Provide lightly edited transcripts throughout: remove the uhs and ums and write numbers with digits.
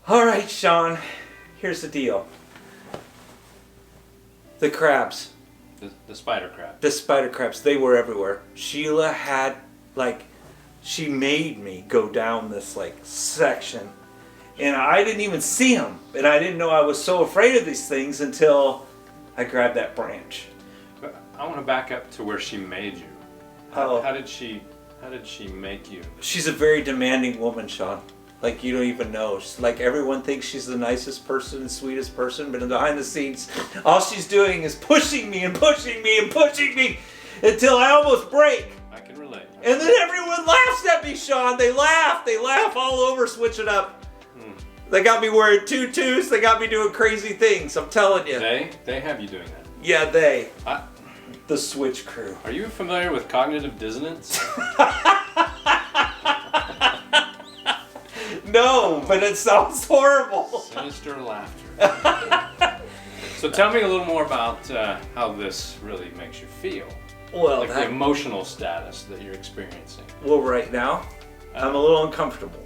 All right, Sean, here's the deal. The crabs. The spider crab. The spider crabs, they were everywhere. Sheila had, she made me go down this, section. And I didn't even see them. And I didn't know I was so afraid of these things until I grabbed that branch. But I want to back up to where she made you. How did she make you? She's a very demanding woman, Sean. You don't even know. Everyone thinks she's the nicest person and sweetest person, but behind the scenes, all she's doing is pushing me and pushing me and pushing me until I almost break. I can relate. And then everyone laughs at me, Sean. They laugh all over, switch it up. They got me wearing tutus. They got me doing crazy things. I'm telling you. They have you doing that. Yeah, they. The Switch crew. Are you familiar with cognitive dissonance? No, but it sounds horrible. Sinister laughter. So tell me a little more about how this really makes you feel. Well, the emotional status that you're experiencing. Well, right now, I'm a little uncomfortable.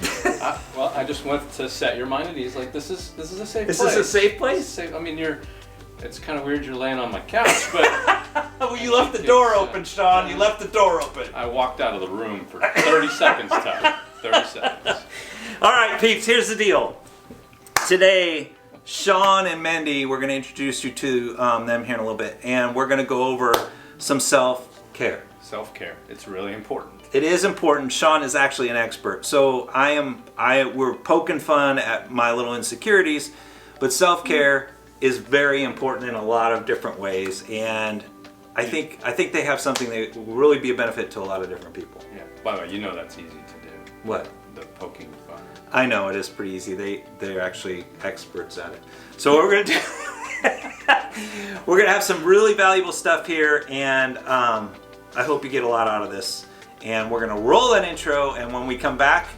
I just want to set your mind at ease. This is a safe place. This is a safe place? I mean, it's kind of weird you're laying on my couch, but... Well, you left the door open, Sean. You left the door open. I walked out of the room for 30 seconds, Ty. 30 seconds. All right, peeps, here's the deal. Today, Sean and Mendy, we're going to introduce you to them here in a little bit, and we're going to go over some self-care. Self-care. It's really important. It is important. Sean is actually an expert. So we're poking fun at my little insecurities, but self-care is very important in a lot of different ways, and I think they have something that will really be a benefit to a lot of different people. Yeah. By the way, you know that's easy to do. What? The poking fun. I know, it is pretty easy. They're actually experts at it. So what we're gonna do, we're gonna have some really valuable stuff here, and I hope you get a lot out of this. And we're gonna roll that intro, and when we come back,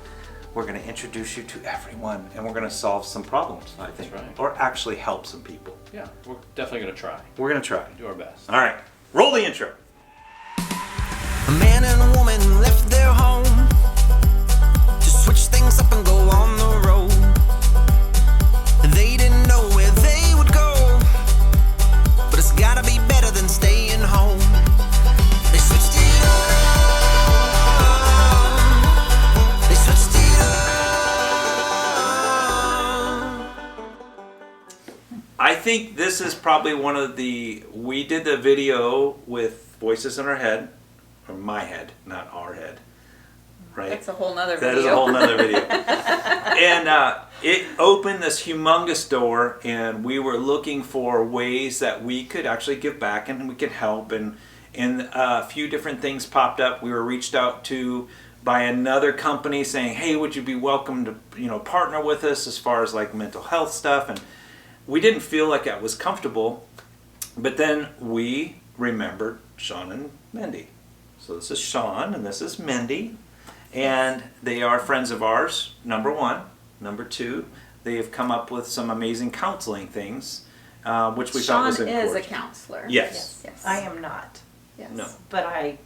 we're gonna introduce you to everyone, and we're gonna solve some problems, I think. That's right. Or actually help some people. Yeah, we're definitely gonna try. We're gonna try. Do our best. All right, roll the intro. A man and a woman left their home to switch things up and go on the road. They didn't know where they would go, but it's gotta be better than staying home. They switched it up. They switched it up. I think this is probably one of we did the video with voices in our head, or my head, not our head, right? That's a whole nother video. That is a whole nother video. And it opened this humongous door, and we were looking for ways that we could actually give back and we could help, and a few different things popped up. We were reached out to by another company saying, hey, would you be welcome to partner with us as far as mental health stuff, and we didn't feel like that was comfortable, but then we remembered Sean and Mendy. So this is Sean and this is Mendy, and they are friends of ours, number one. Number two, they have come up with some amazing counseling things, which we thought was Sean important. is a counselor. Yes. Yes. I am not. Yes. No.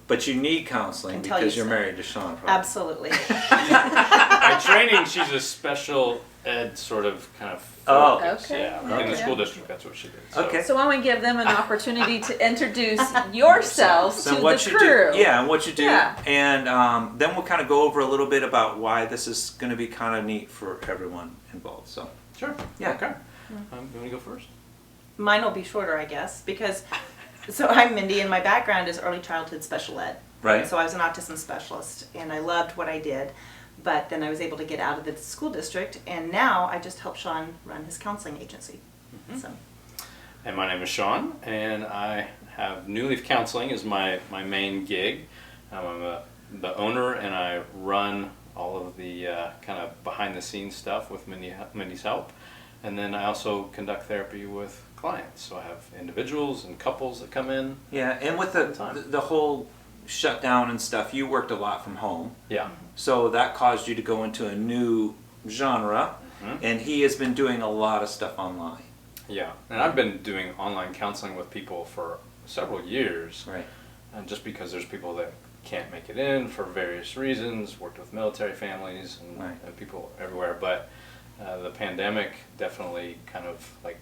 But you need counseling Can tell because you you're so. married to Sean. Probably. absolutely. By training, she's a special ed sort of kind of Oh. focus. Okay. Yeah. In Okay. the school district, that's what she did. So. Okay. So why don't we give them an opportunity to introduce yourselves So to what the you crew? do, and what you do, Yeah. and then we'll kind of go over a little bit about why this is going to be kind of neat for everyone involved. So, Sure. Yeah. Okay. You want to go first? Mine will be shorter, I guess, because so I'm Mindy, and my background is early childhood special ed. Right. So I was an autism specialist, and I loved what I did. But then I was able to get out of the school district, and now I just help Sean run his counseling agency. So. And my name is Sean, and I have New Leaf Counseling as my main gig. I'm the owner, and I run all of the kind of behind-the-scenes stuff with Mindy's help. And then I also conduct therapy with clients. So I have individuals and couples that come in. yeah, and with the whole shutdown and stuff, you worked a lot from home. Yeah. So that caused you to go into a new genre, and he has been doing a lot of stuff online. Yeah, and I've been doing online counseling with people for several years. Right. And just because there's people that can't make it in for various reasons, worked with military families and, Right. and people everywhere. But The pandemic definitely kind of like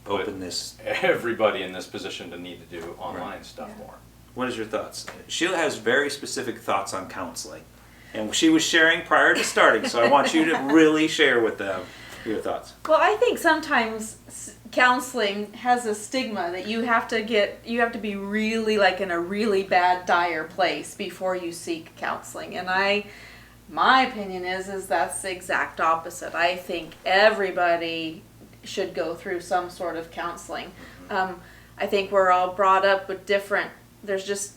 put Open this. everybody in this position to need to do online stuff Yeah. more. What is your thoughts? Sheila has very specific thoughts on counseling, and she was sharing prior to starting. So I want you to really share with them your thoughts. Well, I think sometimes counseling has a stigma that you have to be really like in a really bad, dire place before you seek counseling. And my opinion is that's the exact opposite. I think everybody should go through some sort of counseling. I think we're all brought up with there's just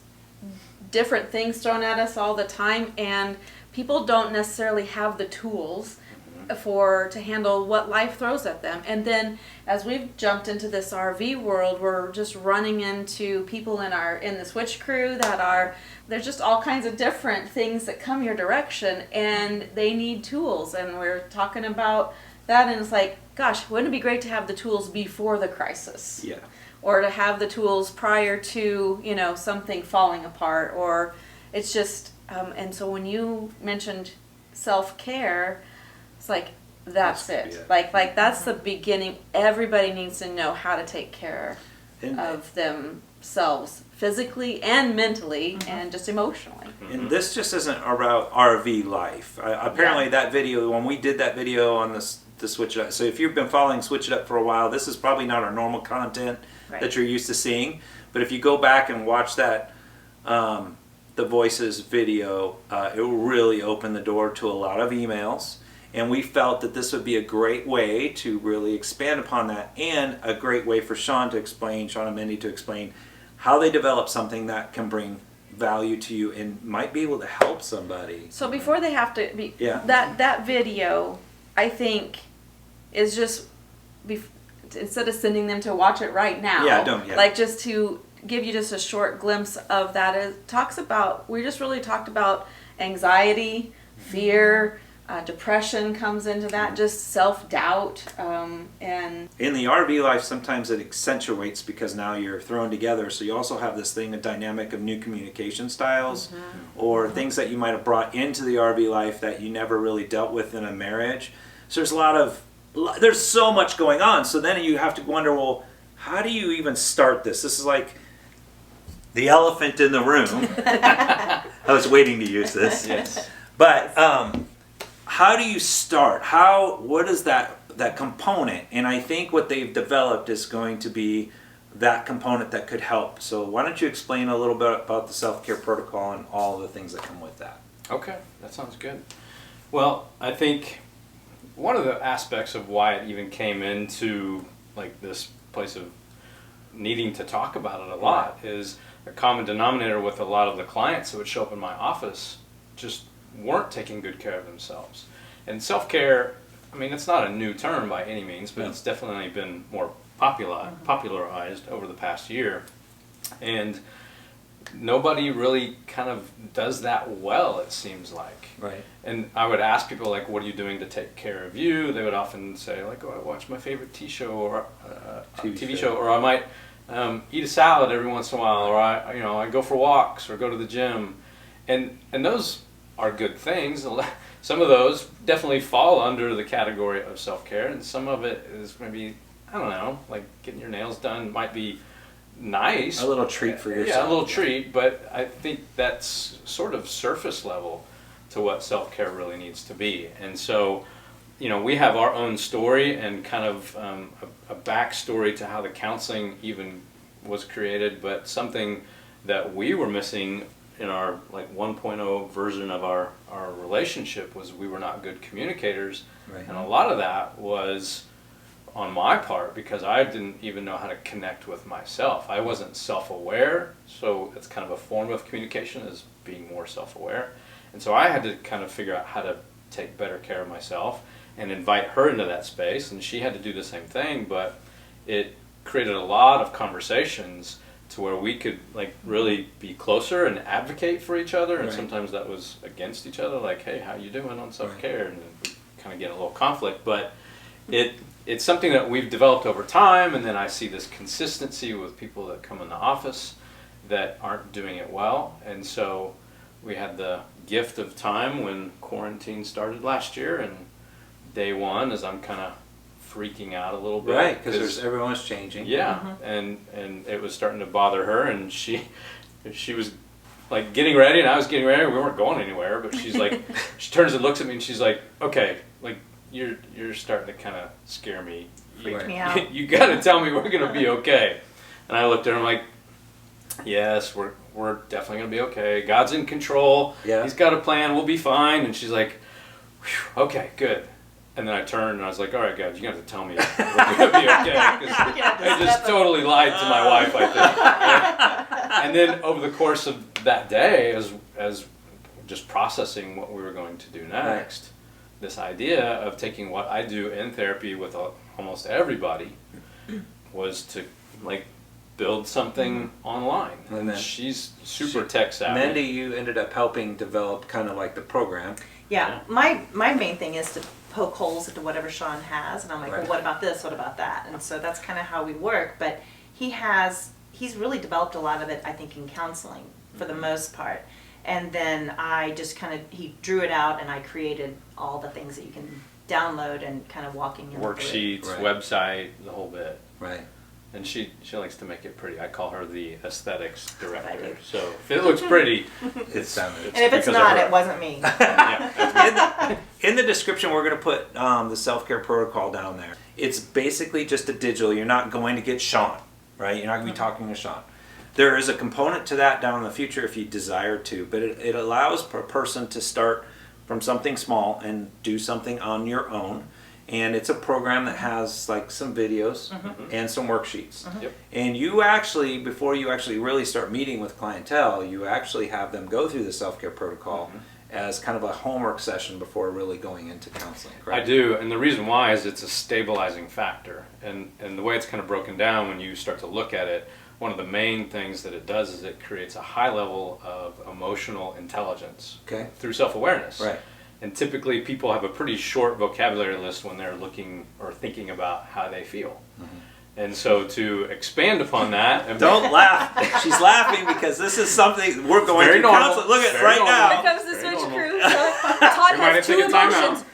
different things thrown at us all the time, and people don't necessarily have the tools to handle what life throws at them. And then as we've jumped into this RV world, we're just running into people in the switch crew there's just all kinds of different things that come your direction, and they need tools. And we're talking about that, and it's like, gosh, wouldn't it be great to have the tools before the crisis? Yeah. Or to have the tools prior to, something falling apart, or it's just, and so when you mentioned self-care, it's like, that's it. Yeah. Like that's the beginning. Everybody needs to know how to take care of themselves physically and mentally and just emotionally. And this just isn't about RV life. Apparently that video, when we did that video on the Switch It Up, so if you've been following Switch It Up for a while, this is probably not our normal content that you're used to seeing. But if you go back and watch that, the Voices video, it will really open the door to a lot of emails. And we felt that this would be a great way to really expand upon that, and a great way for Sean and Mindy to explain how they develop something that can bring value to you and might be able to help somebody. So before they have to be, Yeah. that video, I think, is just, instead of sending them to watch it right now, like just to give you just a short glimpse of that. We just really talked about anxiety, fear, depression comes into that, just self-doubt, and In the RV life, sometimes it accentuates because now you're thrown together, so you also have this thing, a dynamic of new communication styles, or things that you might have brought into the RV life that you never really dealt with in a marriage. So there's so much going on, so then you have to wonder, well, how do you even start this? This is like the elephant in the room. I was waiting to use this. Yes. But how do you start? What is that component? And I think what they've developed is going to be that component that could help. So why don't you explain a little bit about the self-care protocol and all the things that come with that? Okay, that sounds good. Well, I think one of the aspects of why it even came into like this place of needing to talk about it a lot is a common denominator with a lot of the clients that would show up in my office just weren't taking good care of themselves. And self-care, I mean, it's not a new term by any means, but it's definitely been more popularized over the past year. And nobody really kind of does that well, it seems like. Right. And I would ask people, like, what are you doing to take care of you? They would often say, like, oh, I watch my favorite TV show, or I might eat a salad every once in a while, or I go for walks or go to the gym. And those are good things. Some of those definitely fall under the category of self-care, and some of it is maybe, I don't know, like getting your nails done might be nice. A little treat for yourself. Yeah, a little treat, but I think that's sort of surface level to what self-care really needs to be. And so, we have our own story and kind of a backstory to how the counseling even was created, but something that we were missing in our 1.0 version of our relationship was we were not good communicators. Right. And a lot of that was on my part because I didn't even know how to connect with myself. I wasn't self-aware, so it's kind of a form of communication is being more self-aware. And so I had to kind of figure out how to take better care of myself and invite her into that space, and she had to do the same thing, but it created a lot of conversations to where we could really be closer and advocate for each other, and sometimes that was against each other, like, hey, how you doing on self-care? And we kind of get a little conflict, but it's something that we've developed over time, and then I see this consistency with people that come in the office that aren't doing it well. And so we had the gift of time when quarantine started last year, and day one as I'm kind of freaking out a little bit. Right, because everyone's changing. Yeah, and it was starting to bother her, and she was like getting ready, and I was getting ready. We weren't going anywhere, but she's like, she turns and looks at me, and she's like, okay, like you're starting to kind of scare me. Freak me out. You got to tell me we're gonna be okay. And I looked at her, I'm like, yes, we're definitely gonna be okay. God's in control. Yeah. He's got a plan. We'll be fine. And she's like, "Whew, okay, good." And then I turned and I was like, all right, God, you're going to have to tell me we're going to be okay. Because I just totally lied to my wife, I think. And then over the course of that day, as just processing what we were going to do next, this idea of taking what I do in therapy with almost everybody was to like build something online. And then she's super tech savvy. Mindy, you ended up helping develop kind of like the program. Yeah, my main thing is to poke holes into whatever Sean has, and I'm like, well, what about this? What about that? And so that's kind of how we work. But he's really developed a lot of it, I think, in counseling for the most part. And then I just he drew it out, and I created all the things that you can download and kind of walking in worksheets, website, the whole bit. Right. And she likes to make it pretty. I call her the aesthetics director. So if it looks pretty, it's sounded. And if it's not, it wasn't me. In the description, we're going to put the self-care protocol down there. It's basically just a digital. You're not going to get Sean, right? You're not going to be talking to Sean. There is a component to that down in the future if you desire to, but it allows a person to start from something small and do something on your own. And it's a program that has like some videos and some worksheets. Yep. And you actually, before you actually really start meeting with clientele, you actually have them go through the self-care protocol as kind of a homework session before really going into counseling, correct? I do, and the reason why is it's a stabilizing factor. And the way it's kind of broken down when you start to look at it, one of the main things that it does is it creates a high level of emotional intelligence through self-awareness. Right. And typically people have a pretty short vocabulary list when they're looking or thinking about how they feel. And so to expand upon that... Don't laugh. She's laughing because this is something we're going to counsel. Look at it right now. Here comes the switch crew. So Todd has two emotions.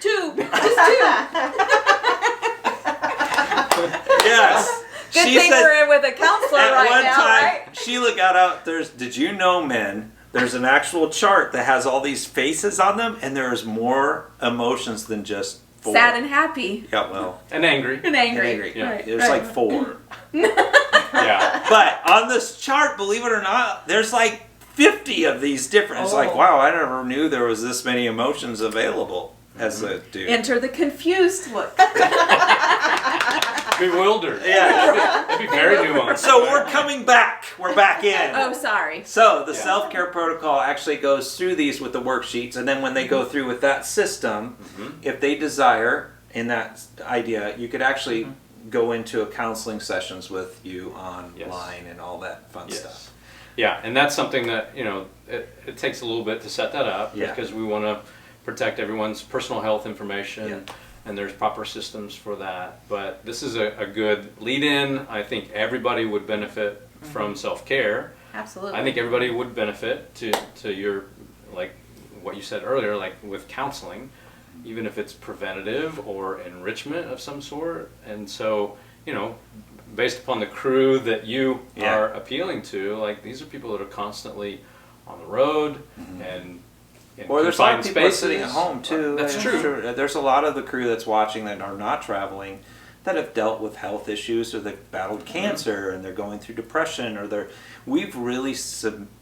Yes. Good She thing said we're with a counselor at right one now, time, right? Sheila got out, did you know, men, there's an actual chart that has all these faces on them, and there's more emotions than just 4. Sad and happy. Yeah, well. And angry. And angry. And angry. Yeah. Right, There's right. like 4. Yeah. But on this chart, believe it or not, there's like 50 of these different. It's like, wow, I never knew there was this many emotions available as a dude. Enter the confused look. Bewildered. Yeah. That'd be very nuanced. So we're coming back. We're back in. Oh, sorry. So the self-care protocol actually goes through these with the worksheets, and then when they go through with that system, if they desire in that idea, you could actually go into a counseling sessions with you online and all that fun stuff. Yeah, and that's something that, it takes a little bit to set that up because we want to protect everyone's personal health information. And there's proper systems for that. But this is a good lead-in. I think everybody would benefit from self-care. Absolutely. I think everybody would benefit to your, like what you said earlier, like with counseling, even if it's preventative or enrichment of some sort. And so, based upon the crew that you are appealing to, like these are people that are constantly on the road and or there's a lot of people spaces. sitting at home too. That's true. There's a lot of the crew that's watching that are not traveling that have dealt with health issues, or they've battled cancer, and they're going through depression, or we've really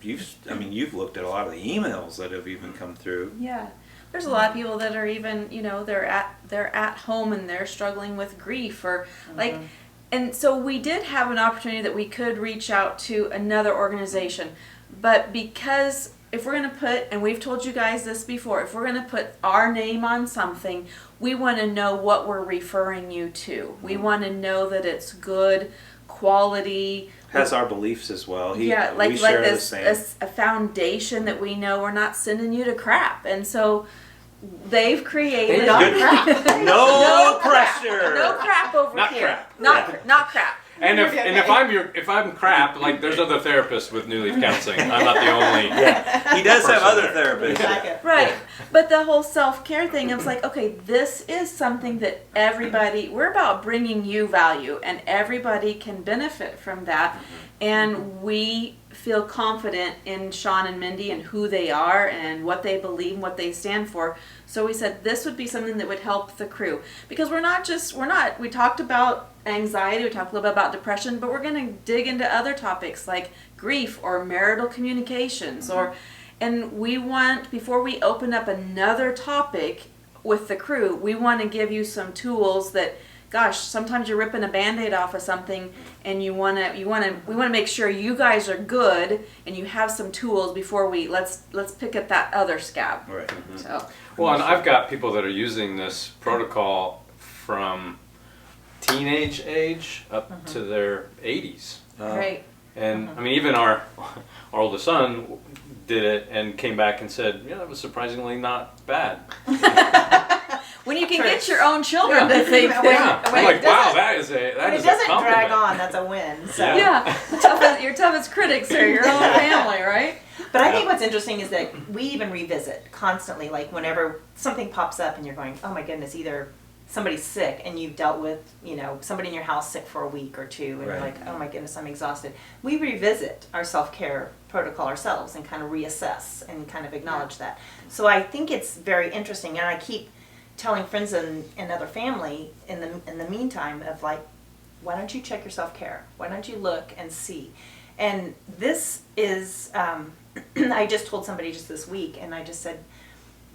you've looked at a lot of the emails that have even come through. Yeah. There's a lot of people that are even, they're at home and they're struggling with grief or and so we did have an opportunity that we could reach out to another organization, but because if we're going to put, and we've told you guys this before, if we're going to put our name on something, we want to know what we're referring you to. We want to know that it's good quality. Has our beliefs as well. We share this a foundation that we know we're not sending you to crap. And so they've created no pressure. No crap over Not here. crap. Not crap. And if I'm crap, like there's other therapists with New Leaf Counseling. I'm not the only. Yeah, he does have person other there. therapists. Right. But the whole self-care thing, I was like, okay, this is something that everybody, we're about bringing you value, and everybody can benefit from that. And we feel confident in Sean and Mindy and who they are and what they believe and what they stand for. So we said this would be something that would help the crew. Because we talked about anxiety, we talked a little bit about depression, but we're going to dig into other topics like grief or marital communications and we want, before we open up another topic with the crew, we want to give you some tools that, gosh, sometimes you're ripping a Band-Aid off of something and we want to make sure you guys are good and you have some tools before let's pick at that other scab. Right. So. Well, and I've got people that are using this protocol from teenage age up to their 80s. Right. And I mean, even our oldest son did it and came back and said, that was surprisingly not bad. When you can get your own children to think that. Yeah, I'm like, wow, that is a When it compliment. doesn't drag on, that's a win. So. Yeah, your toughest critics are your own family, right? But I think what's interesting is that we even revisit constantly, like whenever something pops up and you're going, oh my goodness, either somebody's sick and you've dealt with, somebody in your house sick for a week or two and you're like, oh my goodness, I'm exhausted. We revisit our self-care protocol ourselves and kind of reassess and kind of acknowledge that. So I think it's very interesting, and I keep telling friends and other family in the meantime of like, why don't you check your self-care? Why don't you look and see? And this is, I just told somebody just this week, and I just said,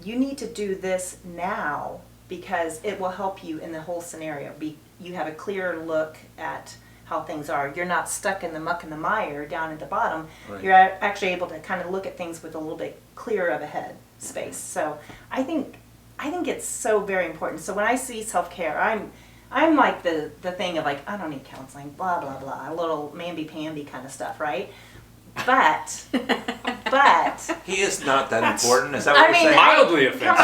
you need to do this now because it will help you in the whole scenario. You have a clearer look at how things are. You're not stuck in the muck and the mire down at the bottom. Right. You're actually able to kind of look at things with a little bit clearer of a head space. So I think it's so very important. So when I see self-care, I'm like the thing of like, I don't need counseling, blah, blah, blah, a little mamby-pamby kind of stuff, right? But He is not that important. Is that what I you're mean, saying? Mildly offensive.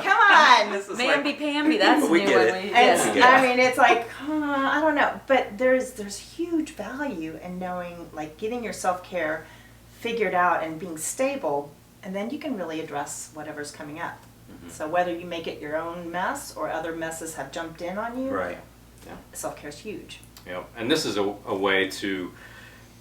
come on. This is Mamby-pamby, that's But we new get one. it. And, Yeah. I mean, it's like, I don't know, but there's huge value in knowing, like, getting your self-care figured out and being stable, and then you can really address whatever's coming up. So whether you make it your own mess or other messes have jumped in on you, Right. self-care is huge. And this is a way to,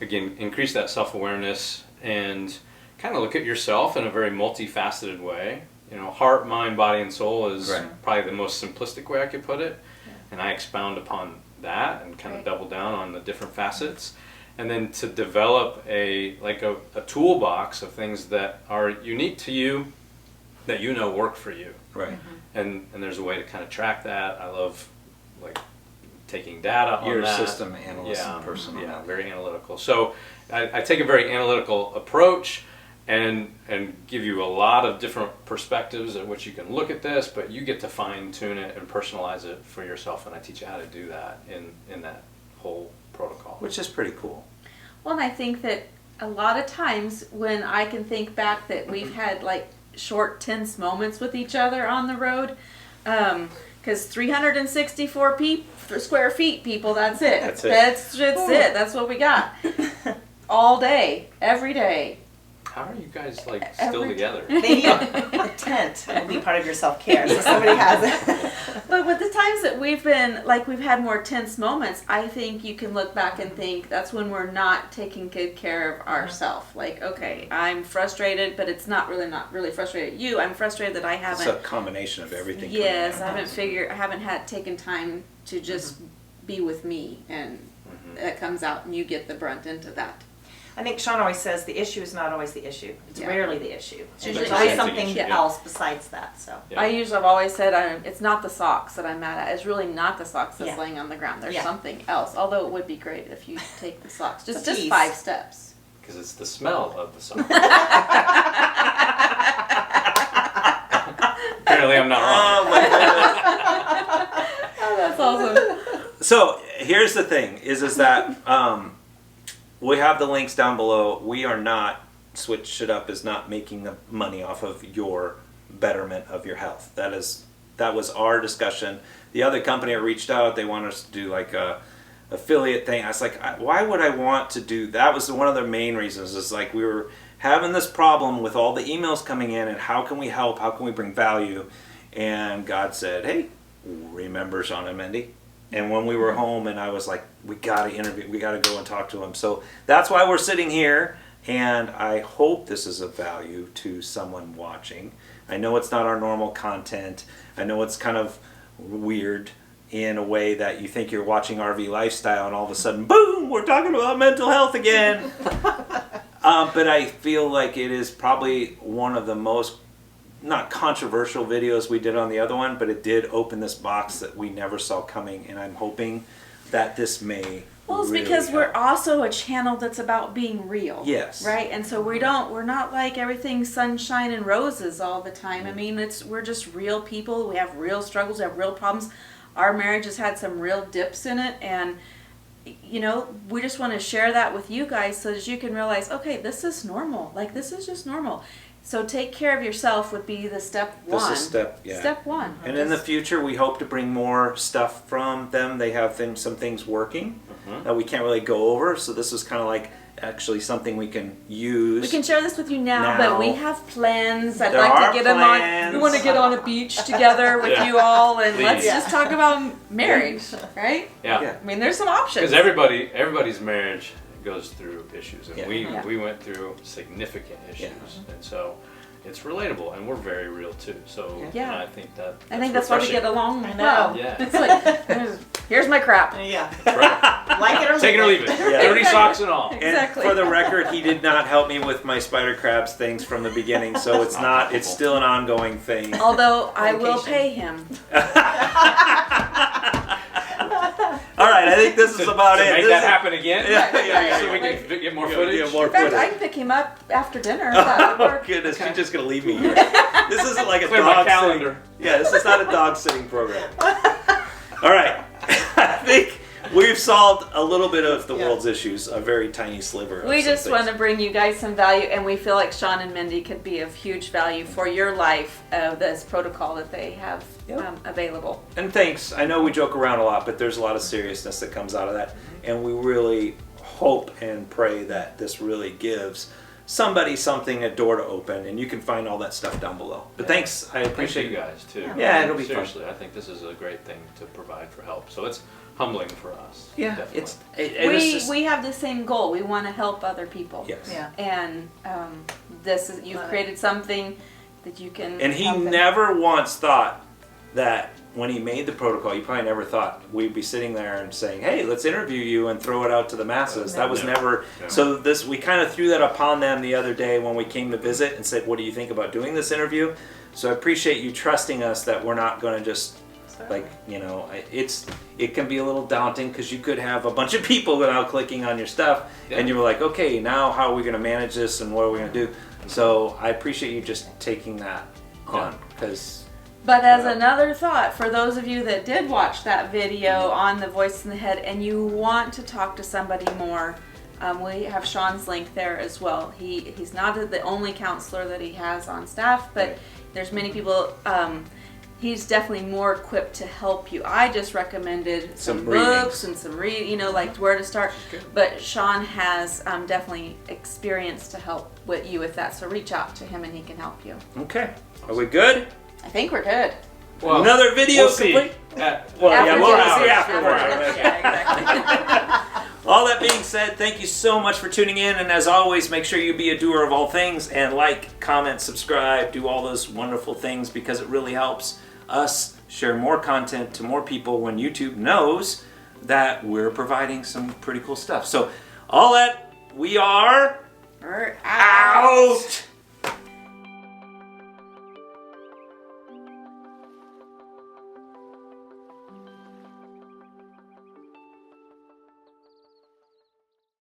again, increase that self-awareness and kind of look at yourself in a very multifaceted way. Heart, mind, body, and soul is probably the most simplistic way I could put it. And I expound upon that and kind of double down on the different facets. And then to develop a toolbox of things that are unique to you, that work for you. Right. And there's a way to kind of track that. I love taking data on You're that. a system analyst person. Yeah, very analytical. So I take a very analytical approach and give you a lot of different perspectives at which you can look at this, but you get to fine tune it and personalize it for yourself, and I teach you how to do that in that whole protocol. Which is pretty cool. Well, and I think that a lot of times when I can think back that we've had like short tense moments with each other on the road, because 364 square feet, people, that's it. That's it. That's it. That's what we got. All day, every day. How are you guys still Every- together? Maybe a tent will be part of your self-care, so somebody has it. But with the times that we've had more tense moments, I think you can look back and think that's when we're not taking good care of ourselves. Like, okay, I'm frustrated, but it's not really frustrated at you. I'm frustrated that I It's a haven't. combination of everything. Yes, I coming out. haven't had taken time to just be with me, and that comes out, and you get the brunt into that. I think Sean always says the issue is not always the issue. It's Yeah. rarely the issue. usually There's always presenting something issue, else besides that. So Yeah. I've always said it's not the socks that I'm mad at. It's really not the socks that's Yeah. laying on the ground. There's Yeah. something else. Although it would be great if you take the socks. Just Jeez. 5 steps. Because it's the smell of the song. Apparently I'm not wrong. Oh my goodness. Oh, that's awesome. So here's the thing: is that we have the links down below. We are not Switch It Up is not making the money off of your betterment of your health. That was our discussion. The other company that reached out, they want us to do like affiliate thing. I was like, why would I want to do that? Was one of the main reasons. Is like we were having this problem with all the emails coming in, and how can we help? How can we bring value? And God said, hey, remember Sean and Mindy? And when we were home, and I was like, we got to interview, we got to go and talk to him. So that's why we're sitting here, and I hope this is of value to someone watching. I know it's not our normal content. I know it's kind of weird in a way that you think you're watching RV Lifestyle, and all of a sudden, boom, we're talking about mental health again. But I feel like it is probably one of the most, not controversial videos we did on the other one, but it did open this box that we never saw coming, and I'm hoping that this may. Well, it's really because help. we're also a channel that's about being real. Yes. Right? And so we're not like everything sunshine and roses all the time. I mean, we're just real people. We have real struggles, we have real problems. Our marriage has had some real dips in it, and you know, we just want to share that with you guys so that you can realize, okay, this is normal. Like, this is just normal. So take care of yourself would be the step one. This is Step one. And in the future, we hope to bring more stuff from them. They have some things working that we can't really go over. So this is kind of like actually something we can use. We can share this with you now, but we have plans. I'd There like are to get them on. plans. We want to get on a beach together with you all, and let's Please. just talk about marriage, right? Yeah. I mean, there's some options. Because everybody's marriage goes through issues, and we went through significant issues, and so it's relatable, and we're very real too. So and I think that's why we get along. I know. Well. Yeah. It's like, here's my crap. Yeah. Right. Like it or Take it or leave it. Yeah. 30 socks and all. And Exactly. for the record, he did not help me with my spider crabs things from the beginning, so it's not. It's still an ongoing thing. Although I will pay him. All right, I think this is about to it. make This that is- happen again. Yeah. So we can get more Yeah, footage. yeah, more In fact, footage. I can pick him up after dinner. If that would Oh work. goodness, she's just gonna leave me here. This isn't like a Clear my dog calendar. sitting. Yeah, this is not a dog sitting program. All right, I think we've solved a little bit of the world's issues, a very tiny sliver. Of We some just things. want to bring you guys some value, and we feel like Sean and Mindy could be of huge value for your life of this protocol that they have available. And thanks. I know we joke around a lot, but there's a lot of seriousness that comes out of that, and we really hope and pray that this really gives somebody something, a door to open, and you can find all that stuff down below. But thanks, I appreciate you guys too. Yeah, it'll be Seriously, I think this is a great thing to provide for help. So it's humbling for us. Yeah, definitely. We have the same goal. We want to help other people. Yes. Yeah. And you've created something that you can. And he help them. never once thought that when he made the protocol, he probably never thought we'd be sitting there and saying, "Hey, let's interview you and throw it out to the masses." That was never. No. So we kind of threw that upon them the other day when we came to visit and said, "What do you think about doing this interview?" So I appreciate you trusting us that we're not going to just it can be a little daunting because you could have a bunch of people without clicking on your stuff, and you were like, "Okay, now how are we going to manage this and what are we going to do?" So I appreciate you just taking that on because. But as another thought, for those of you that did watch that video on the Voice in the Head and you want to talk to somebody more, we have Sean's link there as well. He's not the only counselor that he has on staff, but there's many people. He's definitely more equipped to help you. I just recommended some books and some like where to start. But Sean has definitely experience to help you with that. So reach out to him and he can help you. Okay, are we good? I think we're good. Well, Another video we'll see. complete? We'll see see afterwards. Yeah, exactly. All that being said, thank you so much for tuning in, and as always, make sure you be a doer of all things and like, comment, subscribe, do all those wonderful things because it really helps us share more content to more people when YouTube knows that we're providing some pretty cool stuff. So all that, we are We're out.